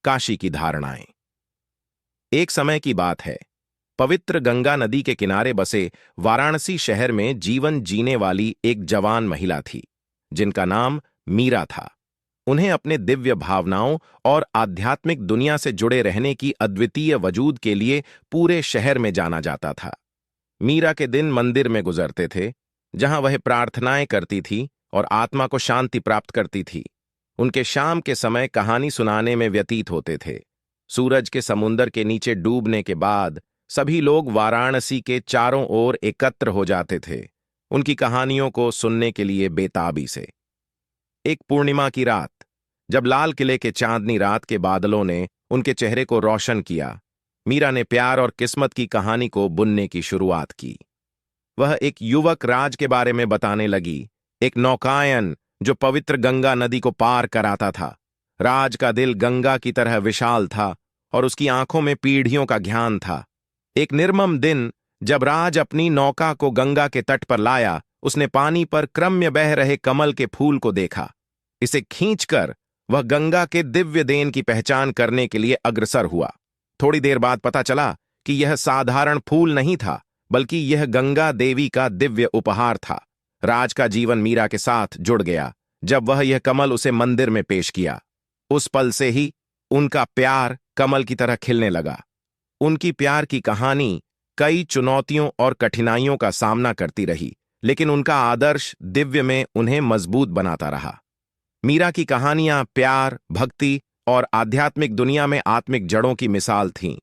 काशी की धारणाएं। एक समय की बात है। पवित्र गंगा नदी के किनारे बसे वाराणसी शहर में जीवन जीने वाली एक जवान महिला थी, जिनका नाम मीरा था। उन्हें अपने दिव्य भावनाओं और आध्यात्मिक दुनिया से जुड़े रहने की अद्वितीय वजूद के लिए पूरे शहर में जाना जाता था। मीरा के दिन मंदिर में गुजरते थे, जहां वह प्रार्थनाएं करती थी और आत्मा को शांति प्राप्त करती थी। उनके शाम के समय कहानी सुनाने में व्यतीत होते थे। सूरज के समुंदर के नीचे डूबने के बाद सभी लोग वाराणसी के चारों ओर एकत्र हो जाते थे, उनकी कहानियों को सुनने के लिए बेताबी से। एक पूर्णिमा की रात, जब लाल किले के चांदनी रात के बादलों ने उनके चेहरे को रोशन किया, मीरा ने प्यार और किस्मत की कहानी को बुनने की शुरुआत की। वह एक युवक राज के बारे में बताने लगी, एक नौकायन जो पवित्र गंगा नदी को पार कराता था। राज का दिल गंगा की तरह विशाल था और उसकी आंखों में पीढ़ियों का ज्ञान था। एक निर्मम दिन, जब राज अपनी नौका को गंगा के तट पर लाया, उसने पानी पर क्रम्य बह रहे कमल के फूल को देखा। इसे खींचकर वह गंगा के दिव्य देन की पहचान करने के लिए अग्रसर हुआ। थोड़ी देर बाद पता चला कि यह साधारण फूल नहीं था, बल्कि यह गंगा देवी का दिव्य उपहार था। राज का जीवन मीरा के साथ जुड़ गया जब वह यह कमल उसे मंदिर में पेश किया। उस पल से ही उनका प्यार कमल की तरह खिलने लगा। उनकी प्यार की कहानी कई चुनौतियों और कठिनाइयों का सामना करती रही, लेकिन उनका आदर्श दिव्य में उन्हें मजबूत बनाता रहा। मीरा की कहानियां प्यार, भक्ति और आध्यात्मिक दुनिया में आत्मिक जड़ों की मिसाल थीं।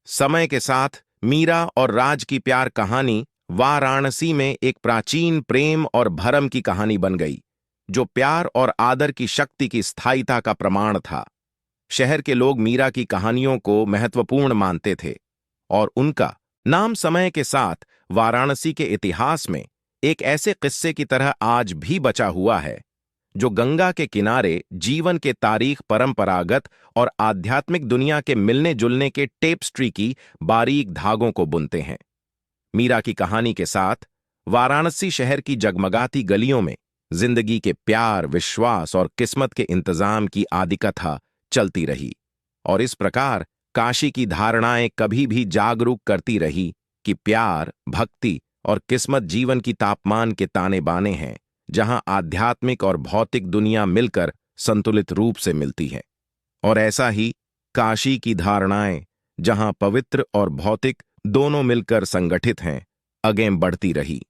समय के साथ मीरा और राज की प्यार कहानी वाराणसी में एक प्राचीन प्रेम और भरम की कहानी बन गई, जो प्यार और आदर की शक्ति की स्थायिता का प्रमाण था। शहर के लोग मीरा की कहानियों को महत्वपूर्ण मानते थे और उनका नाम समय के साथ वाराणसी के इतिहास में एक ऐसे किस्से की तरह आज भी बचा हुआ है, जो गंगा के किनारे जीवन के तारीख, परंपरागत और आध्यात्मिक दुनिया के मिलने जुलने के टेप्स्ट्री की बारीक धागों को बुनते हैं। मीरा की कहानी के साथ वाराणसी शहर की जगमगाती गलियों में जिंदगी के प्यार, विश्वास और किस्मत के इंतजाम की आदिकथा चलती रही, और इस प्रकार काशी की धारणाएं कभी भी जागरूक करती रही कि प्यार, भक्ति और किस्मत जीवन की तापमान के ताने बाने हैं, जहां आध्यात्मिक और भौतिक दुनिया मिलकर संतुलित रूप से मिलती है। और ऐसा ही काशी की धारणाएं, जहां पवित्र और भौतिक दोनों मिलकर संगठित हैं, आगे बढ़ती रही।